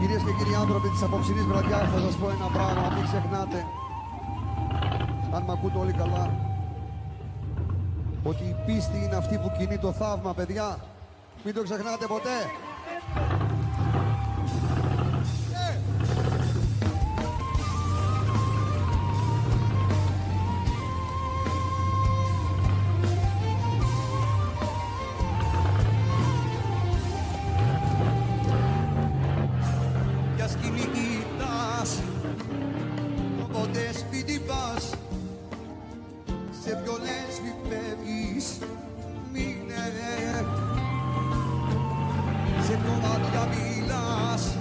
Κυρίες και κύριοι άνθρωποι της απόψινής βραδιάς, θα σας πω ένα πράγμα, μην ξεχνάτε, αν μ' ακούτε όλοι καλά, ότι η πίστη είναι αυτή που κινεί το θαύμα, παιδιά. Μην το ξεχνάτε ποτέ. Κι ας κι μη κοιτάς, όποτε σπίτι πας, σε ποιο λες μη φεύγεις, μείνε. Σε ποιο μάτια μιλάς,